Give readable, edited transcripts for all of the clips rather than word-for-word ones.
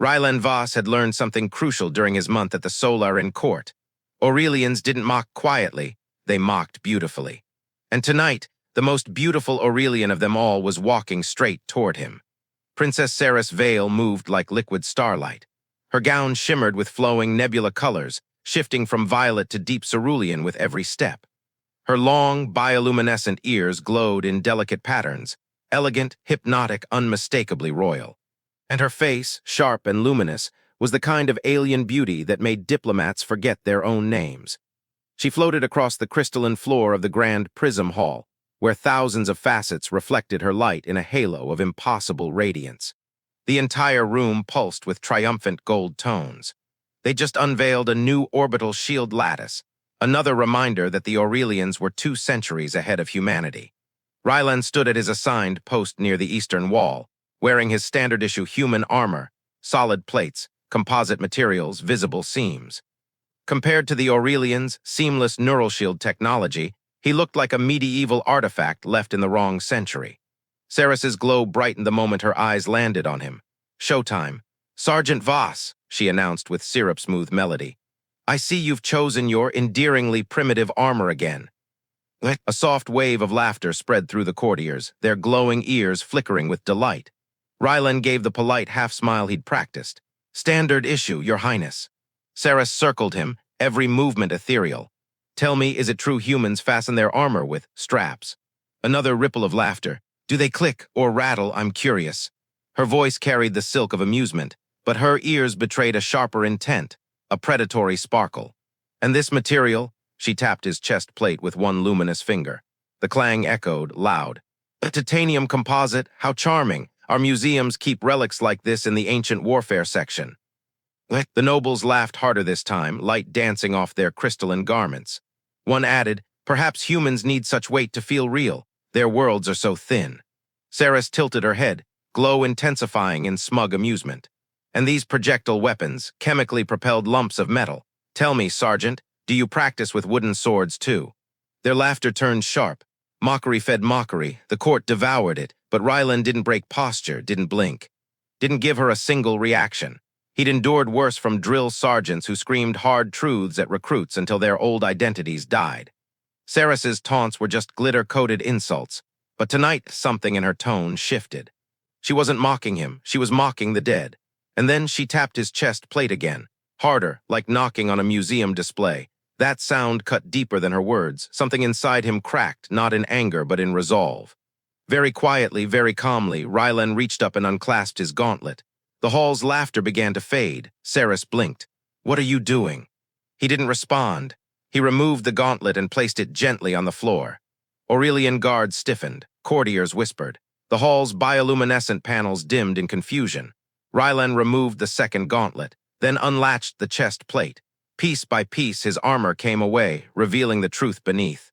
Rylan Voss had learned something crucial during his month at the Aurelian court. Aurelians didn't mock quietly, they mocked beautifully. And tonight, the most beautiful Aurelian of them all was walking straight toward him. Princess Sarah's veil moved like liquid starlight. Her gown shimmered with flowing nebula colors, shifting from violet to deep cerulean with every step. Her long, bioluminescent ears glowed in delicate patterns, elegant, hypnotic, unmistakably royal. And her face, sharp and luminous, was the kind of alien beauty that made diplomats forget their own names. She floated across the crystalline floor of the grand prism hall, where thousands of facets reflected her light in a halo of impossible radiance. The entire room pulsed with triumphant gold tones. They just unveiled a new orbital shield lattice, another reminder that the Aurelians were 2 centuries ahead of humanity. Rylan stood at his assigned post near the eastern wall, wearing his standard-issue human armor, solid plates, composite materials, visible seams. Compared to the Aurelians' seamless neural shield technology, he looked like a medieval artifact left in the wrong century. Sarah's glow brightened the moment her eyes landed on him. "Showtime. Sergeant Voss," she announced with syrup-smooth melody. "I see you've chosen your endearingly primitive armor again." A soft wave of laughter spread through the courtiers, their glowing ears flickering with delight. Rylan gave the polite half-smile he'd practiced. "Standard issue, Your Highness." Sarah circled him, every movement ethereal. "Tell me, is it true humans fasten their armor with straps?" Another ripple of laughter. "Do they click or rattle? I'm curious." Her voice carried the silk of amusement, but her ears betrayed a sharper intent, a predatory sparkle. "And this material?" She tapped his chest plate with one luminous finger. The clang echoed, loud. "A titanium composite? How charming! Our museums keep relics like this in the ancient warfare section." The nobles laughed harder this time, light dancing off their crystalline garments. One added, "Perhaps humans need such weight to feel real. Their worlds are so thin." Sarah tilted her head, glow intensifying in smug amusement. "And these projectile weapons, chemically propelled lumps of metal. Tell me, Sergeant, do you practice with wooden swords too?" Their laughter turned sharp. Mockery fed mockery, the court devoured it, but Rylan didn't break posture, didn't blink. Didn't give her a single reaction. He'd endured worse from drill sergeants who screamed hard truths at recruits until their old identities died. Sarah's taunts were just glitter-coated insults, but tonight something in her tone shifted. She wasn't mocking him, she was mocking the dead. And then she tapped his chest plate again, harder, like knocking on a museum display. That sound cut deeper than her words. Something inside him cracked, not in anger but in resolve. Very quietly, very calmly, Rylan reached up and unclasped his gauntlet. The hall's laughter began to fade. Saris blinked. "What are you doing?" He didn't respond. He removed the gauntlet and placed it gently on the floor. Aurelian guards stiffened. Courtiers whispered. The hall's bioluminescent panels dimmed in confusion. Rylan removed the second gauntlet, then unlatched the chest plate. Piece by piece, his armor came away, revealing the truth beneath.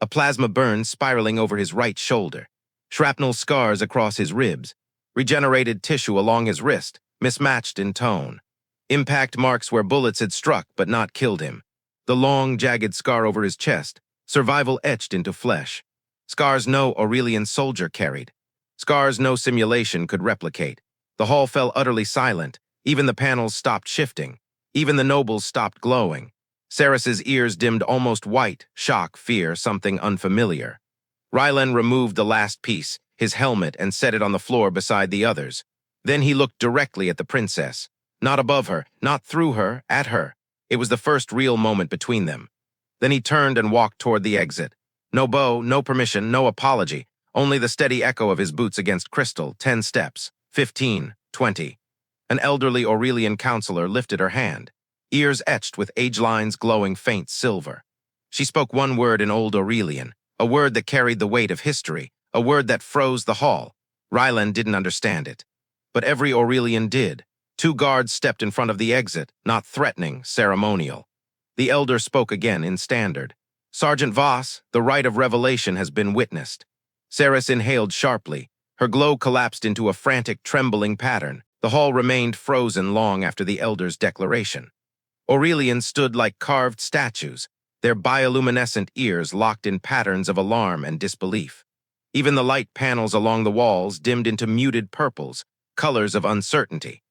A plasma burn spiraling over his right shoulder. Shrapnel scars across his ribs. Regenerated tissue along his wrist, mismatched in tone. Impact marks where bullets had struck but not killed him. The long, jagged scar over his chest, survival etched into flesh. Scars no Aurelian soldier carried. Scars no simulation could replicate. The hall fell utterly silent. Even the panels stopped shifting. Even the nobles stopped glowing. Saris's ears dimmed almost white, shock, fear, something unfamiliar. Rylan removed the last piece, his helmet, and set it on the floor beside the others. Then he looked directly at the princess. Not above her, not through her, at her. It was the first real moment between them. Then he turned and walked toward the exit. No bow, no permission, no apology, only the steady echo of his boots against crystal. 10 steps, 15, 20. An elderly Aurelian counselor lifted her hand, ears etched with age lines glowing faint silver. She spoke one word in Old Aurelian, a word that carried the weight of history, a word that froze the hall. Rylan didn't understand it. But every Aurelian did. 2 guards stepped in front of the exit, not threatening, ceremonial. The elder spoke again in standard. "Sergeant Voss, the rite of revelation has been witnessed." Saris inhaled sharply. Her glow collapsed into a frantic, trembling pattern. The hall remained frozen long after the elder's declaration. Aurelians stood like carved statues, their bioluminescent ears locked in patterns of alarm and disbelief. Even the light panels along the walls dimmed into muted purples, colors of uncertainty.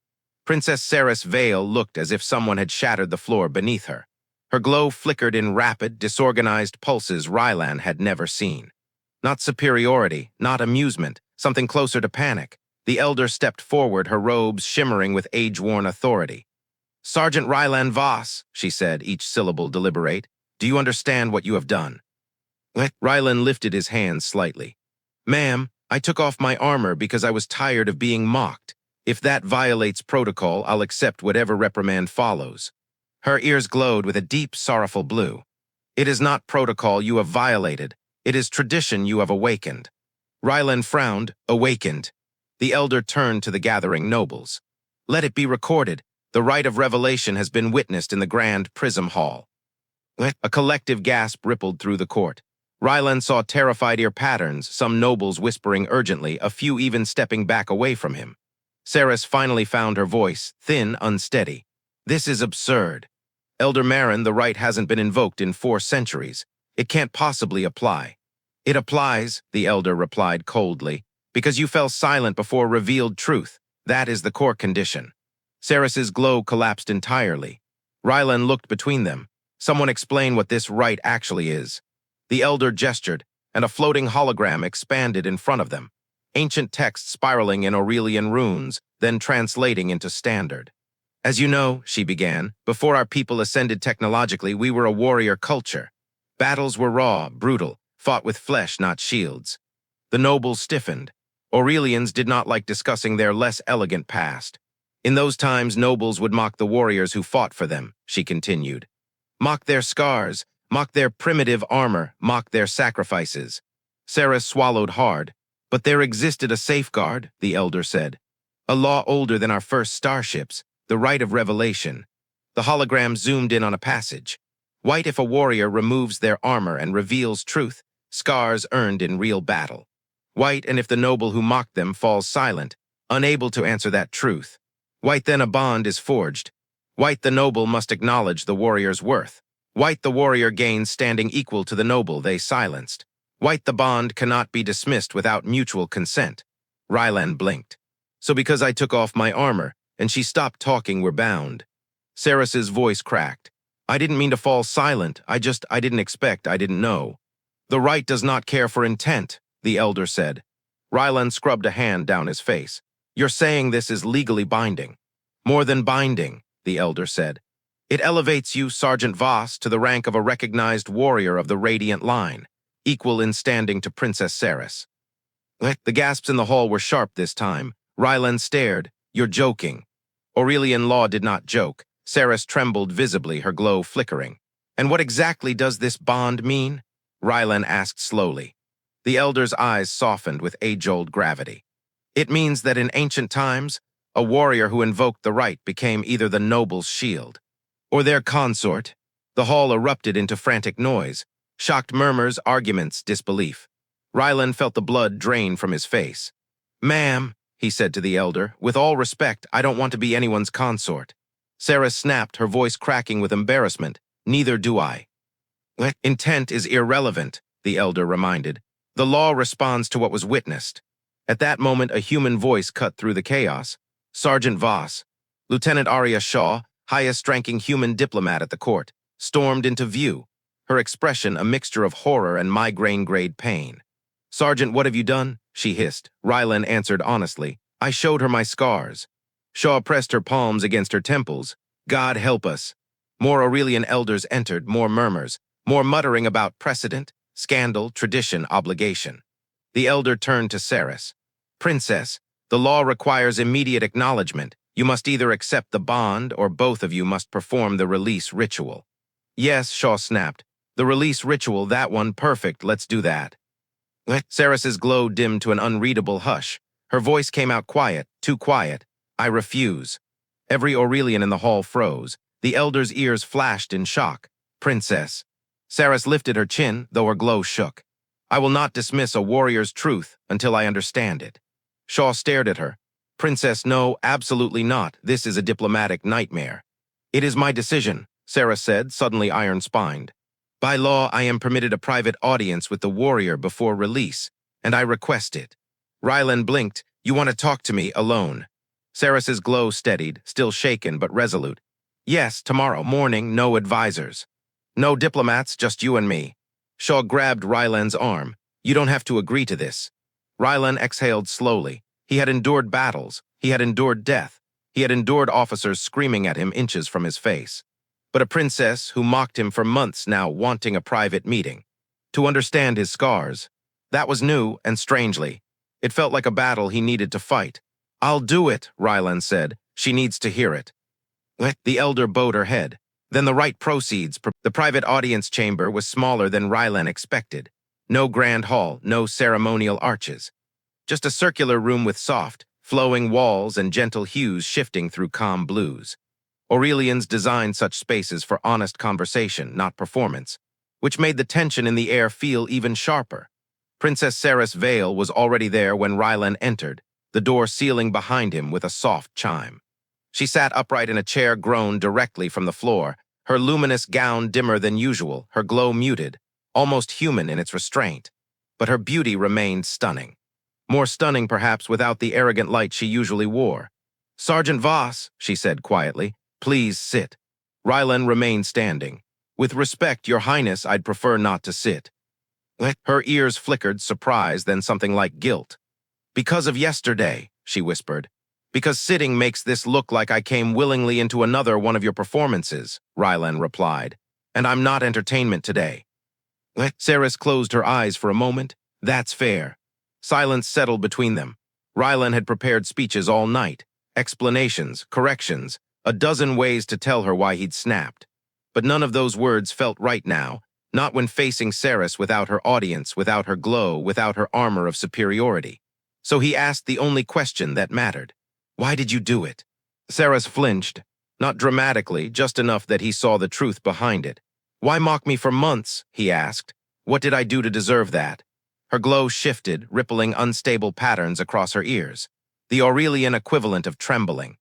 Princess Sarah's veil looked as if someone had shattered the floor beneath her. Her glow flickered in rapid, disorganized pulses Rylan had never seen. Not superiority, not amusement, something closer to panic. The elder stepped forward, her robes shimmering with age-worn authority. "Sergeant Rylan Voss," she said, each syllable deliberate, "do you understand what you have done?" Rylan lifted his hands slightly. "Ma'am, I took off my armor because I was tired of being mocked. If that violates protocol, I'll accept whatever reprimand follows." Her ears glowed with a deep, sorrowful blue. "It is not protocol you have violated. It is tradition you have awakened." Rylan frowned, awakened. The elder turned to the gathering nobles. "Let it be recorded. The rite of revelation has been witnessed in the grand Prism Hall." A collective gasp rippled through the court. Rylan saw terrified ear patterns, some nobles whispering urgently, a few even stepping back away from him. Saris finally found her voice, thin, unsteady. "This is absurd. Elder Marin, the rite hasn't been invoked in 4 centuries. It can't possibly apply." "It applies," the elder replied coldly, "because you fell silent before revealed truth. That is the core condition." Saris's glow collapsed entirely. Rylan looked between them. "Someone explain what this rite actually is." The elder gestured, and a floating hologram expanded in front of them, ancient text spiraling in Aurelian runes, then translating into standard. "As you know," she began, "before our people ascended technologically, we were a warrior culture. Battles were raw, brutal, fought with flesh, not shields." The nobles stiffened. Aurelians did not like discussing their less elegant past. "In those times, nobles would mock the warriors who fought for them," she continued. "Mock their scars, mock their primitive armor, mock their sacrifices." Sarah swallowed hard. "But there existed a safeguard," the elder said. "A law older than our first starships, the rite of revelation." The hologram zoomed in on a passage. "White if a warrior removes their armor and reveals truth, scars earned in real battle. White and if the noble who mocked them falls silent, unable to answer that truth. White then a bond is forged. White the noble must acknowledge the warrior's worth. White the warrior gains standing equal to the noble they silenced. White the bond cannot be dismissed without mutual consent." Rylan blinked. "So because I took off my armor, and she stopped talking, we're bound." Saris's voice cracked. "I didn't mean to fall silent, I didn't expect, I didn't know." "The rite does not care for intent," the elder said. Rylan scrubbed a hand down his face. "You're saying this is legally binding." "More than binding," the elder said. "It elevates you, Sergeant Voss, to the rank of a recognized warrior of the Radiant line, equal in standing to Princess Saris." The gasps in the hall were sharp this time. Rylan stared. "You're joking." Aurelian law did not joke. Saris trembled visibly, her glow flickering. "And what exactly does this bond mean?" Rylan asked slowly. The elder's eyes softened with age-old gravity. "It means that in ancient times, a warrior who invoked the rite became either the noble's shield or their consort." The hall erupted into frantic noise. Shocked murmurs, arguments, disbelief. Rylan felt the blood drain from his face. "Ma'am," he said to the elder, "with all respect, I don't want to be anyone's consort." Sarah snapped, her voice cracking with embarrassment. "Neither do I." "Intent is irrelevant," the elder reminded. "The law responds to what was witnessed." At that moment, a human voice cut through the chaos. Sergeant Voss, Lieutenant Arya Shaw, highest-ranking human diplomat at the court, stormed into view, her expression a mixture of horror and migraine-grade pain. "Sergeant, what have you done?" she hissed. Rylan answered honestly. "I showed her my scars." Shaw pressed her palms against her temples. "God help us." More Aurelian elders entered, more murmurs, more muttering about precedent, scandal, tradition, obligation. The elder turned to Saris. "Princess, the law requires immediate acknowledgement. You must either accept the bond or both of you must perform the release ritual." "Yes," Shaw snapped. "The release ritual, that one, perfect, let's do that." Saris's glow dimmed to an unreadable hush. Her voice came out quiet, too quiet. "I refuse." Every Aurelian in the hall froze. The elder's ears flashed in shock. "Princess." Saris lifted her chin, though her glow shook. "I will not dismiss a warrior's truth until I understand it." Shaw stared at her. "Princess, no, absolutely not. This is a diplomatic nightmare." "It is my decision," Sarah said, suddenly iron-spined. "By law, I am permitted a private audience with the warrior before release, and I request it." Rylan blinked. "You want to talk to me alone." Saris's glow steadied, still shaken but resolute. Yes, tomorrow morning, no advisors. No diplomats, just you and me. Shaw grabbed Rylan's arm. You don't have to agree to this. Rylan exhaled slowly. He had endured battles. He had endured death. He had endured officers screaming at him inches from his face. But a princess who mocked him for months now wanting a private meeting. To understand his scars. That was new and strangely. It felt like a battle he needed to fight. I'll do it, Rylan said. She needs to hear it. The elder bowed her head. Then the right proceeds. The private audience chamber was smaller than Rylan expected. No grand hall, no ceremonial arches. Just a circular room with soft, flowing walls and gentle hues shifting through calm blues. Aurelians designed such spaces for honest conversation, not performance, which made the tension in the air feel even sharper. Princess Saris Vale was already there when Rylan entered, the door sealing behind him with a soft chime. She sat upright in a chair grown directly from the floor, her luminous gown dimmer than usual, her glow muted, almost human in its restraint. But her beauty remained stunning. More stunning, perhaps, without the arrogant light she usually wore. Sergeant Voss, she said quietly, please sit. Rylan remained standing. With respect, Your Highness, I'd prefer not to sit. Her ears flickered, surprise, then something like guilt. Because of yesterday, she whispered. Because sitting makes this look like I came willingly into another one of your performances, Rylan replied. And I'm not entertainment today. Saris closed her eyes for a moment. That's fair. Silence settled between them. Rylan had prepared speeches all night, explanations, corrections, a dozen ways to tell her why he'd snapped. But none of those words felt right now, not when facing Saris without her audience, without her glow, without her armor of superiority. So he asked the only question that mattered. Why did you do it? Saris flinched, not dramatically, just enough that he saw the truth behind it. Why mock me for months, he asked. What did I do to deserve that? Her glow shifted, rippling unstable patterns across her ears, the Aurelian equivalent of trembling.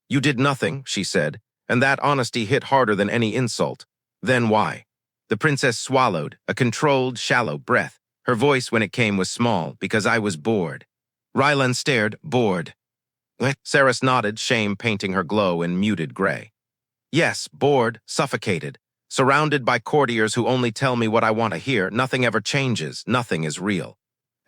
You did nothing, she said, and that honesty hit harder than any insult. Then why? The princess swallowed, a controlled, shallow breath. Her voice when it came was small, because I was bored. Rylan stared, bored. Saris nodded, shame painting her glow in muted gray. Yes, bored, suffocated. Surrounded by courtiers who only tell me what I want to hear, nothing ever changes, nothing is real.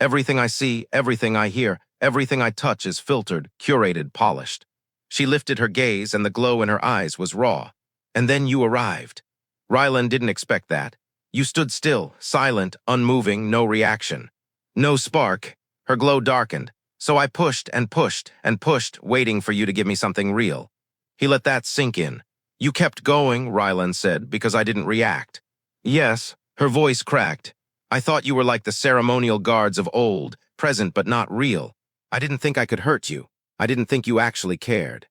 Everything I see, everything I hear, everything I touch is filtered, curated, polished. She lifted her gaze and the glow in her eyes was raw. And then you arrived. Rylan didn't expect that. You stood still, silent, unmoving, no reaction. No spark. Her glow darkened. So I pushed and pushed and pushed, waiting for you to give me something real. He let that sink in. You kept going, Rylan said, because I didn't react. Yes, her voice cracked. I thought you were like the ceremonial guards of old, present but not real. I didn't think I could hurt you. I didn't think you actually cared.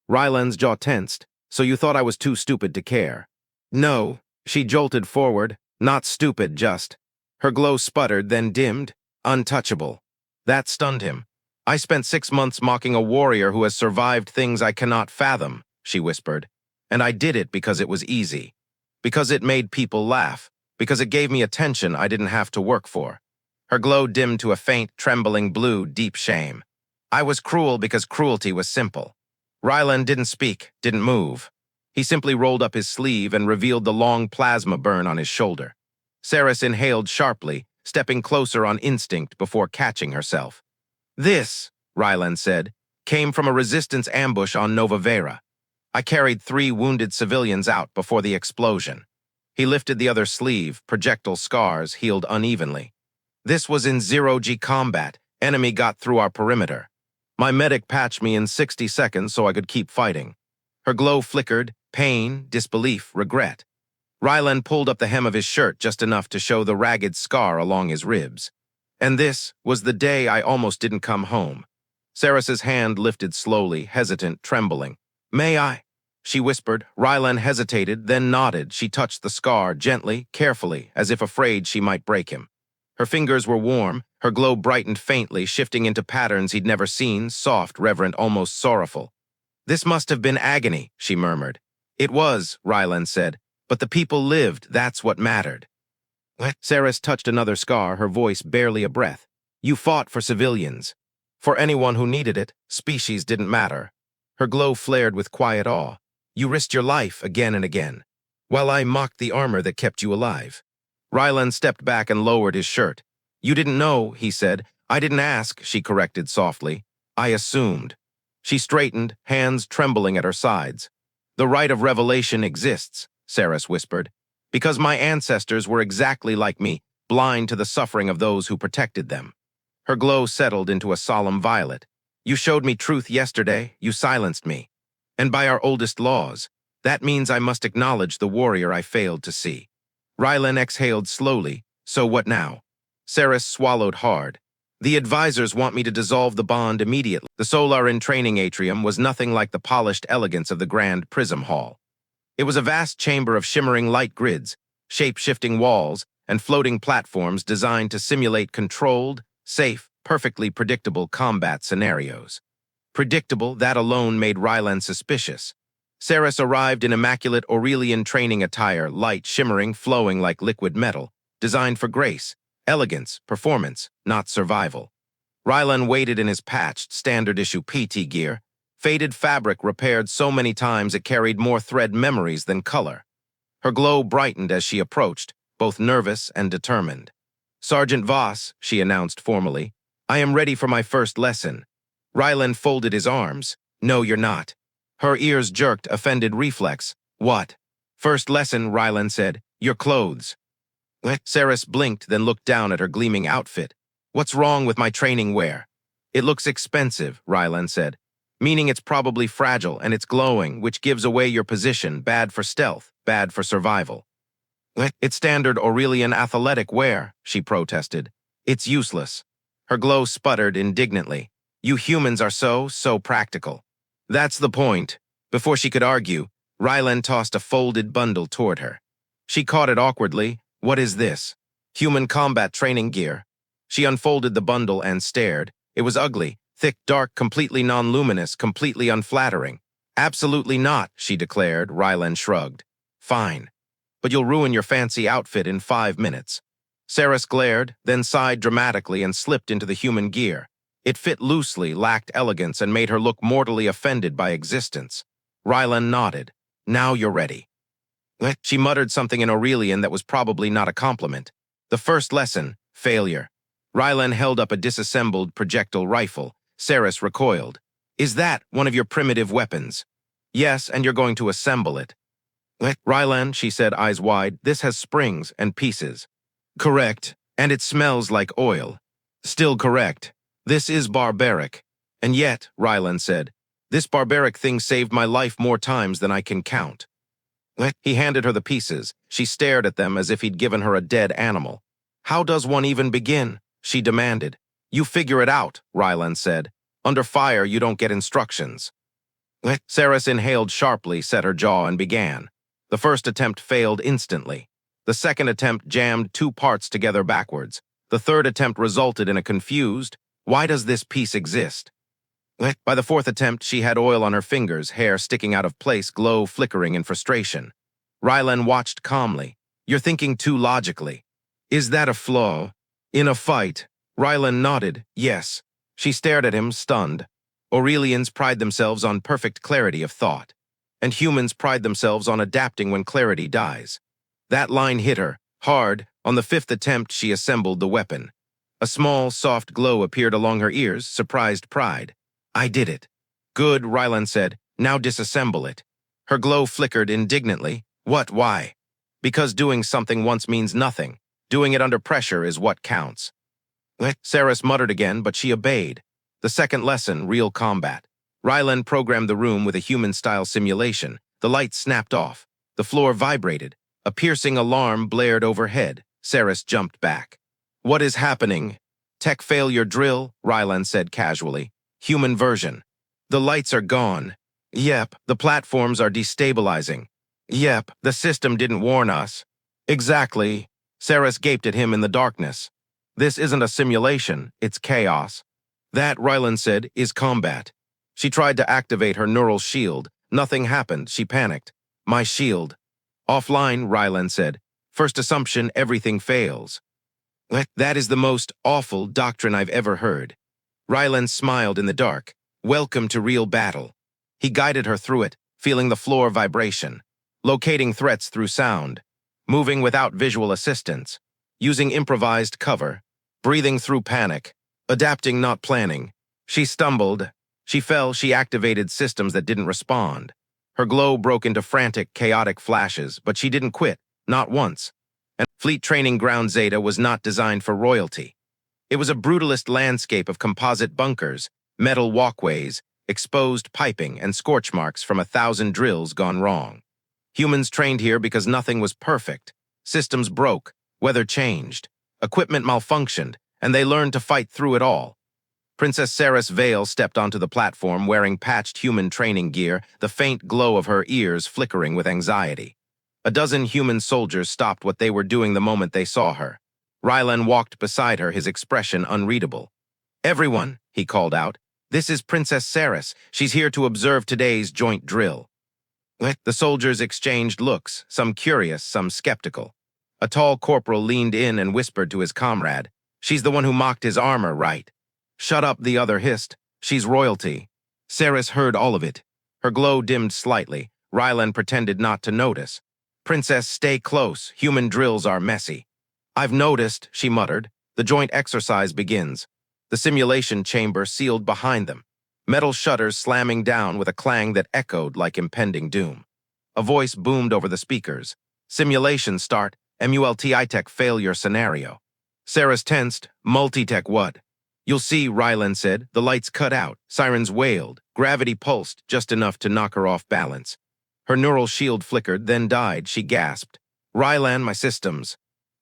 Rylan's jaw tensed. So you thought I was too stupid to care? No, she jolted forward. Not stupid, just. Her glow sputtered, then dimmed. Untouchable. That stunned him. I spent 6 months mocking a warrior who has survived things I cannot fathom, she whispered. And I did it because it was easy. Because it made people laugh. Because it gave me attention I didn't have to work for. Her glow dimmed to a faint, trembling blue, deep shame. I was cruel because cruelty was simple. Rylan didn't speak, didn't move. He simply rolled up his sleeve and revealed the long plasma burn on his shoulder. Saris inhaled sharply, stepping closer on instinct before catching herself. This, Rylan said, came from a resistance ambush on Nova Vera. I carried 3 wounded civilians out before the explosion. He lifted the other sleeve, projectile scars healed unevenly. This was in 0G combat. Enemy got through our perimeter. My medic patched me in 60 seconds so I could keep fighting. Her glow flickered, pain, disbelief, regret. Rylan pulled up the hem of his shirt just enough to show the ragged scar along his ribs. And this was the day I almost didn't come home. Saris's hand lifted slowly, hesitant, trembling. May I? She whispered. Rylan hesitated, then nodded. She touched the scar, gently, carefully, as if afraid she might break him. Her fingers were warm, her glow brightened faintly, shifting into patterns he'd never seen, soft, reverent, almost sorrowful. This must have been agony, she murmured. It was, Rylan said, but the people lived, that's what mattered. Saris touched another scar, her voice barely a breath. You fought for civilians. For anyone who needed it, species didn't matter. Her glow flared with quiet awe. You risked your life again and again, while I mocked the armor that kept you alive. Rylan stepped back and lowered his shirt. You didn't know, he said. I didn't ask, she corrected softly. I assumed. She straightened, hands trembling at her sides. The right of revelation exists, Saris whispered, because my ancestors were exactly like me, blind to the suffering of those who protected them. Her glow settled into a solemn violet. You showed me truth yesterday, you silenced me. And by our oldest laws, that means I must acknowledge the warrior I failed to see. Rylan exhaled slowly. So what now? Saris swallowed hard. The advisors want me to dissolve the bond immediately. The Solaran training atrium was nothing like the polished elegance of the grand prism hall. It was a vast chamber of shimmering light grids, shape-shifting walls, and floating platforms designed to simulate controlled, safe, perfectly predictable combat scenarios. Predictable, that alone made Rylan suspicious. Saris arrived in immaculate Aurelian training attire, light, shimmering, flowing like liquid metal, designed for grace, elegance, performance, not survival. Rylan waited in his patched, standard-issue PT gear, faded fabric repaired so many times it carried more thread memories than color. Her glow brightened as she approached, both nervous and determined. Sergeant Voss, she announced formally, I am ready for my first lesson. Rylan folded his arms. No, you're not. Her ears jerked, offended reflex. What? First lesson, Rylan said. Your clothes. Saris blinked, then looked down at her gleaming outfit. What's wrong with my training wear? It looks expensive, Rylan said, meaning it's probably fragile and it's glowing, which gives away your position, bad for stealth, bad for survival. It's standard Aurelian athletic wear, she protested. It's useless. Her glow sputtered indignantly. You humans are so practical. That's the point. Before she could argue, Rylan tossed a folded bundle toward her. She caught it awkwardly. What is this? Human combat training gear. She unfolded the bundle and stared. It was ugly, thick, dark, completely non-luminous, completely unflattering. Absolutely not, she declared. Rylan shrugged. Fine. But you'll ruin your fancy outfit in 5 minutes. Saris glared, then sighed dramatically and slipped into the human gear. It fit loosely, lacked elegance, and made her look mortally offended by existence. Rylan nodded. Now you're ready. She muttered something in Aurelian that was probably not a compliment. The first lesson, failure. Rylan held up a disassembled projectile rifle. Saris recoiled. Is that one of your primitive weapons? Yes, and you're going to assemble it. Rylan, she said, eyes wide, this has springs and pieces. Correct, and it smells like oil. Still correct. This is barbaric. And yet, Rylan said, this barbaric thing saved my life more times than I can count. He handed her the pieces. She stared at them as if he'd given her a dead animal. How does one even begin? She demanded. You figure it out, Rylan said. Under fire, you don't get instructions. Saris inhaled sharply, set her jaw, and began. The first attempt failed instantly. The second attempt jammed 2 parts together backwards. The third attempt resulted in a confused, why does this piece exist? By the fourth attempt, she had oil on her fingers, hair sticking out of place, glow flickering in frustration. Rylan watched calmly. You're thinking too logically. Is that a flaw? In a fight? Rylan nodded, yes. She stared at him, stunned. Aurelians pride themselves on perfect clarity of thought, and humans pride themselves on adapting when clarity dies. That line hit her, hard. On the 5th attempt, she assembled the weapon. A small, soft glow appeared along her ears, surprised pride. I did it. Good, Rylan said. Now disassemble it. Her glow flickered indignantly. What, why? Because doing something once means nothing. Doing it under pressure is what counts. Saris muttered again, but she obeyed. The second lesson, real combat. Rylan programmed the room with a human-style simulation. The lights snapped off. The floor vibrated. A piercing alarm blared overhead. Saris jumped back. What is happening? Tech failure drill, Rylan said casually. Human version. The lights are gone. Yep, the platforms are destabilizing. Yep, the system didn't warn us. Exactly. Saris gaped at him in the darkness. This isn't a simulation, it's chaos. That, Rylan said, is combat. She tried to activate her neural shield. Nothing happened. She panicked. My shield. Offline, Rylan said. First assumption, everything fails. That is the most awful doctrine I've ever heard. Rylan smiled in the dark. Welcome to real battle. He guided her through it, feeling the floor vibration, locating threats through sound, moving without visual assistance, using improvised cover, breathing through panic, adapting not planning. She stumbled, she fell, she activated systems that didn't respond. Her glow broke into frantic, chaotic flashes, but she didn't quit, not once. And Fleet Training Ground Zeta was not designed for royalty. It was a brutalist landscape of composite bunkers, metal walkways, exposed piping, and scorch marks from 1,000 drills gone wrong. Humans trained here because nothing was perfect. Systems broke, weather changed, equipment malfunctioned, and they learned to fight through it all. Princess Ceres Vale stepped onto the platform wearing patched human training gear, the faint glow of her ears flickering with anxiety. A dozen human soldiers stopped what they were doing the moment they saw her. Rylan walked beside her, his expression unreadable. "Everyone," he called out, "this is Princess Ceres. She's here to observe today's joint drill." The soldiers exchanged looks, some curious, some skeptical. A tall corporal leaned in and whispered to his comrade, "She's the one who mocked his armor, right?" "Shut up," the other hissed. "She's royalty." Ceres heard all of it. Her glow dimmed slightly. Rylan pretended not to notice. "Princess, stay close. Human drills are messy." "I've noticed," she muttered. The joint exercise begins. The simulation chamber sealed behind them, metal shutters slamming down with a clang that echoed like impending doom. A voice boomed over the speakers. "Simulation start. MULTI-Tech failure scenario." Ceres tensed. "Multi-tech what?" "You'll see," Rylan said. The lights cut out. Sirens wailed. Gravity pulsed, just enough to knock her off balance. Her neural shield flickered, then died. She gasped. "Rylan, my systems."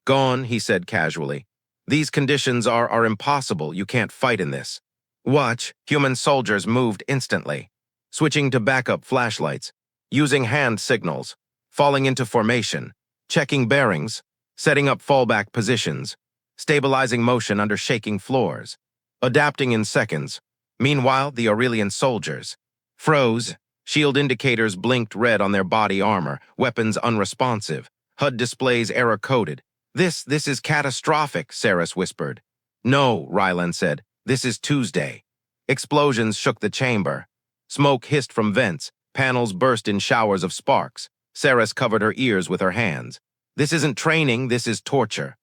"Gone," he said casually. "These conditions are impossible. You can't fight in this." "Watch." Human soldiers moved instantly, switching to backup flashlights, using hand signals, falling into formation, checking bearings, setting up fallback positions, stabilizing motion under shaking floors, adapting in seconds. Meanwhile, the Aurelian soldiers froze. Shield indicators blinked red on their body armor, weapons unresponsive, HUD displays error-coded. This is catastrophic," Ceres whispered. "No," Rylan said. "This is Tuesday." Explosions shook the chamber. Smoke hissed from vents. Panels burst in showers of sparks. Ceres covered her ears with her hands. "This isn't training, this is torture."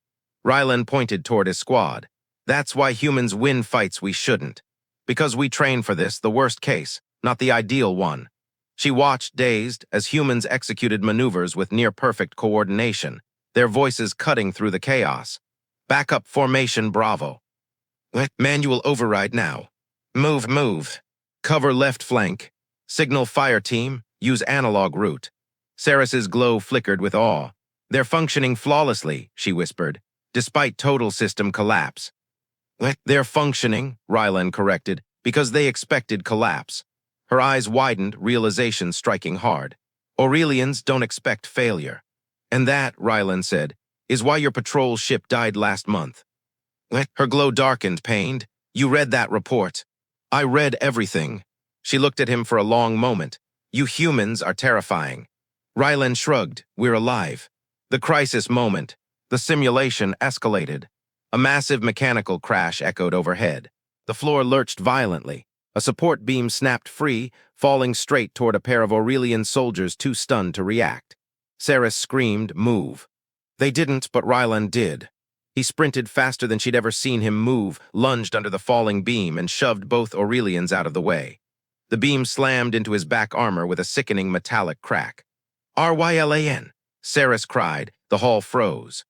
Rylan pointed toward his squad. "That's why humans win fights we shouldn't. Because we train for this, the worst case, not the ideal one." She watched, dazed, as humans executed maneuvers with near-perfect coordination, their voices cutting through the chaos. "Backup formation, Bravo." "Manual override now." Move. "Cover left flank." "Signal fire team, use analog route." Ceres's glow flickered with awe. "They're functioning flawlessly," she whispered, "despite total system collapse." "They're functioning," Rylan corrected, "because they expected collapse." Her eyes widened, realization striking hard. "Aurelians don't expect failure." "And that," Rylan said, "is why your patrol ship died last month." Her glow darkened, pained. "You read that report." "I read everything." She looked at him for a long moment. "You humans are terrifying." Rylan shrugged. "We're alive." The crisis moment. The simulation escalated. A massive mechanical crash echoed overhead. The floor lurched violently. A support beam snapped free, falling straight toward a pair of Aurelian soldiers too stunned to react. Ceres screamed, "Move." They didn't, but Rylan did. He sprinted faster than she'd ever seen him move, lunged under the falling beam, and shoved both Aurelians out of the way. The beam slammed into his back armor with a sickening metallic crack. "Rylan!" Ceres cried. The hall froze.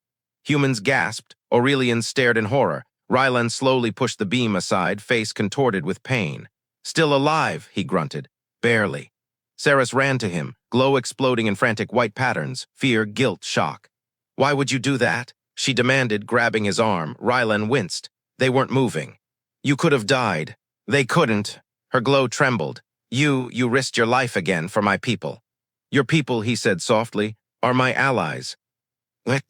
Humans gasped. Aurelians stared in horror. Rylan slowly pushed the beam aside, face contorted with pain. "Still alive," he grunted. "Barely." Ceres ran to him, glow exploding in frantic white patterns, fear, guilt, shock. "Why would you do that?" she demanded, grabbing his arm. Rylan winced. "They weren't moving." "You could have died." "They couldn't." Her glow trembled. You risked your life again for my people." "Your people," he said softly, "are my allies."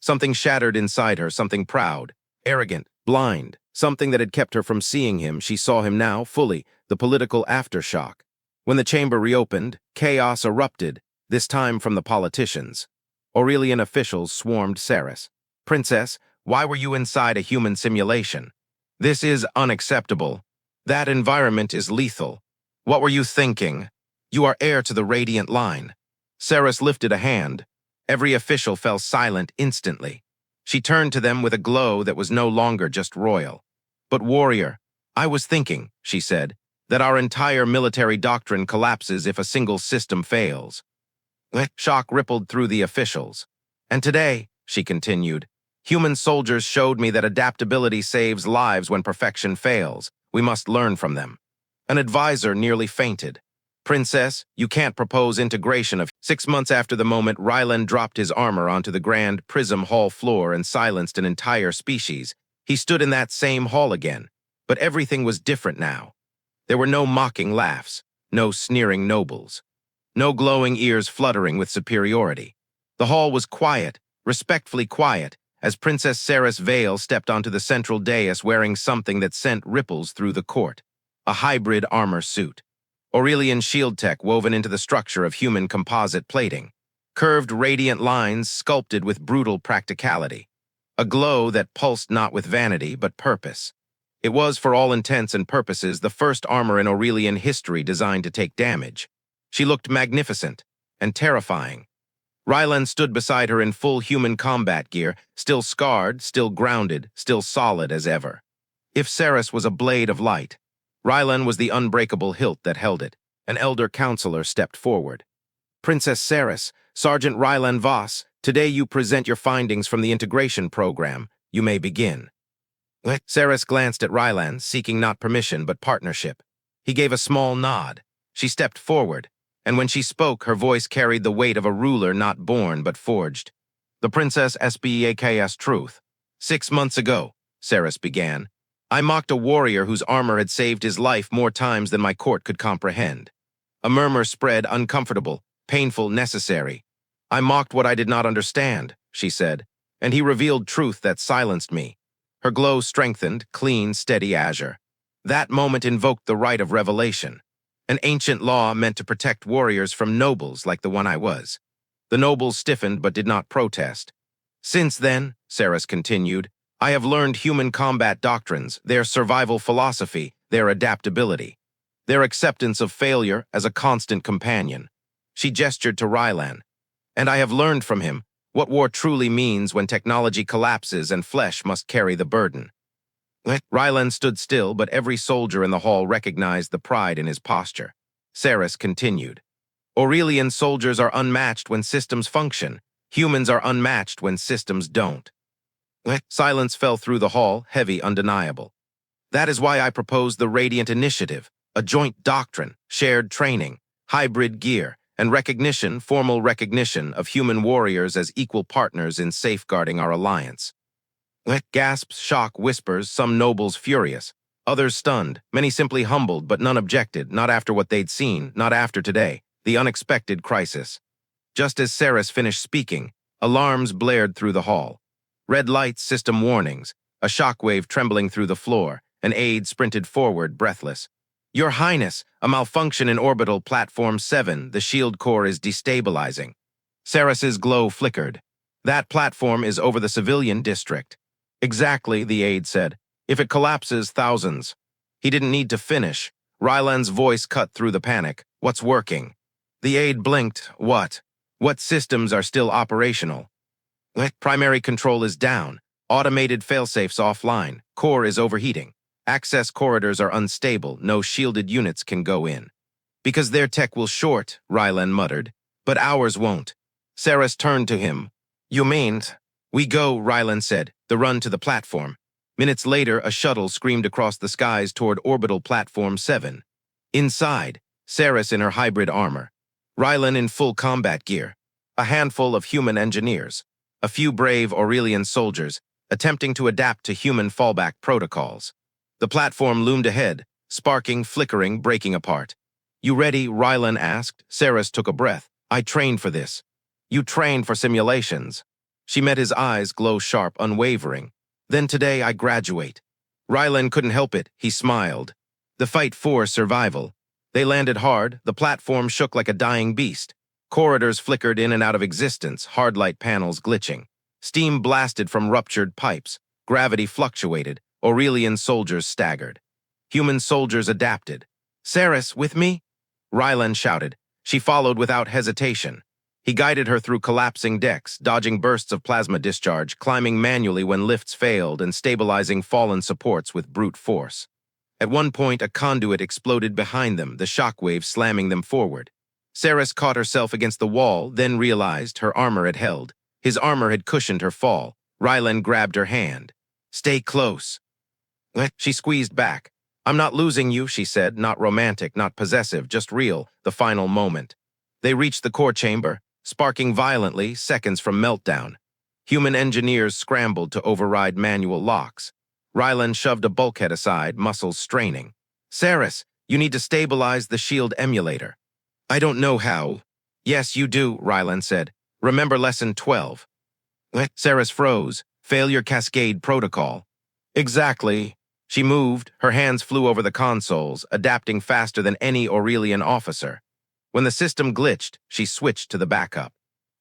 Something shattered inside her, something proud, arrogant, blind, something that had kept her from seeing him. She saw him now, fully, the political aftershock. When the chamber reopened, chaos erupted, this time from the politicians. Aurelian officials swarmed Ceres. "Princess, why were you inside a human simulation? This is unacceptable. That environment is lethal. What were you thinking?" You are heir to the Radiant line. Saris lifted a hand. Every official fell silent instantly. She turned to them with a glow that was no longer just royal. But warrior, I was thinking, she said, that our entire military doctrine collapses if a single system fails. Shock rippled through the officials. And today, she continued, human soldiers showed me that adaptability saves lives when perfection fails. We must learn from them. An advisor nearly fainted. Princess, you can't propose integration of 6 months after the moment Rylan dropped his armor onto the grand prism hall floor and silenced an entire species. He stood in that same hall again. But everything was different now. There were no mocking laughs, no sneering nobles, no glowing ears fluttering with superiority. The hall was quiet, respectfully quiet, as Princess Saris Vale stepped onto the central dais wearing something that sent ripples through the court, a hybrid armor suit. Aurelian shield tech woven into the structure of human composite plating, curved radiant lines sculpted with brutal practicality, a glow that pulsed not with vanity but purpose. It was, for all intents and purposes, the first armor in Aurelian history designed to take damage. She looked magnificent and terrifying. Rylan stood beside her in full human combat gear, still scarred, still grounded, still solid as ever. If Saris was a blade of light, Rylan was the unbreakable hilt that held it. An elder counselor stepped forward. Princess Saris, Sergeant Rylan Voss, today you present your findings from the integration program. You may begin. Saris glanced at Rylan, seeking not permission but partnership. He gave a small nod. She stepped forward, and when she spoke, her voice carried the weight of a ruler not born but forged. The Princess SBAKS Truth. 6 months ago, Saris began, I mocked a warrior whose armor had saved his life more times than my court could comprehend. A murmur spread, uncomfortable, painful, necessary. I mocked what I did not understand, she said, and he revealed truth that silenced me. Her glow strengthened, clean, steady azure. That moment invoked the right of revelation, an ancient law meant to protect warriors from nobles like the one I was. The nobles stiffened but did not protest. Since then, Saris continued, I have learned human combat doctrines, their survival philosophy, their adaptability, their acceptance of failure as a constant companion. She gestured to Rylan. And I have learned from him what war truly means when technology collapses and flesh must carry the burden. Rylan stood still, but every soldier in the hall recognized the pride in his posture. Saris continued. Aurelian soldiers are unmatched when systems function. Humans are unmatched when systems don't. Silence fell through the hall, heavy, undeniable. That is why I proposed the Radiant Initiative, a joint doctrine, shared training, hybrid gear, and recognition, formal recognition of human warriors as equal partners in safeguarding our alliance. Gasps, shock, whispers, some nobles furious, others stunned, many simply humbled, but none objected, not after what they'd seen, not after today, the unexpected crisis. Just as Saris finished speaking, alarms blared through the hall. Red lights, system warnings, a shockwave trembling through the floor, an aide sprinted forward, breathless. Your Highness, a malfunction in orbital platform 7, the shield core is destabilizing. Saris's glow flickered. That platform is over the civilian district. Exactly, the aide said. If it collapses, thousands. He didn't need to finish. Rylan's voice cut through the panic. What's working? The aide blinked. What? What systems are still operational? Primary control is down. Automated failsafes offline. Core is overheating. Access corridors are unstable. No shielded units can go in. Because their tech will short, Rylan muttered. But ours won't. Saris turned to him. You mean? We go, Rylan said, the run to the platform. Minutes later, a shuttle screamed across the skies toward orbital platform 7. Inside, Saris in her hybrid armor. Rylan in full combat gear. A handful of human engineers. A few brave Aurelian soldiers attempting to adapt to human fallback protocols. The platform loomed ahead, sparking, flickering, breaking apart. You ready? Rylan asked. Saris took a breath. I trained for this. You trained for simulations. She met his eyes, glow sharp, unwavering. Then today I graduate. Rylan couldn't help it. He smiled. The fight for survival. They landed hard. The platform shook like a dying beast. Corridors flickered in and out of existence, hard light panels glitching. Steam blasted from ruptured pipes. Gravity fluctuated. Aurelian soldiers staggered. Human soldiers adapted. Saris, with me? Rylan shouted. She followed without hesitation. He guided her through collapsing decks, dodging bursts of plasma discharge, climbing manually when lifts failed, and stabilizing fallen supports with brute force. At one point, a conduit exploded behind them, the shockwave slamming them forward. Ceres caught herself against the wall, then realized her armor had held. His armor had cushioned her fall. Rylan grabbed her hand. "Stay close." She squeezed back. "I'm not losing you," she said, not romantic, not possessive, just real, the final moment. They reached the core chamber, sparking violently, seconds from meltdown. Human engineers scrambled to override manual locks. Rylan shoved a bulkhead aside, muscles straining. "Ceres, you need to stabilize the shield emulator." "I don't know how." "Yes, you do," Rylan said. "Remember lesson 12. Ceres froze. "Failure cascade protocol." "Exactly." She moved, her hands flew over the consoles, adapting faster than any Aurelian officer. When the system glitched, she switched to the backup.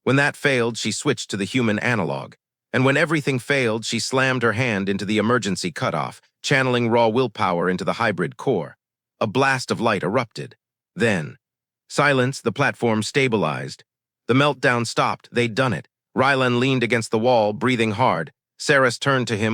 When that failed, she switched to the human analog. And when everything failed, she slammed her hand into the emergency cutoff, channeling raw willpower into the hybrid core. A blast of light erupted. Then, silence, the platform stabilized. The meltdown stopped, they'd done it. Rylan leaned against the wall, breathing hard. Ceres turned to him,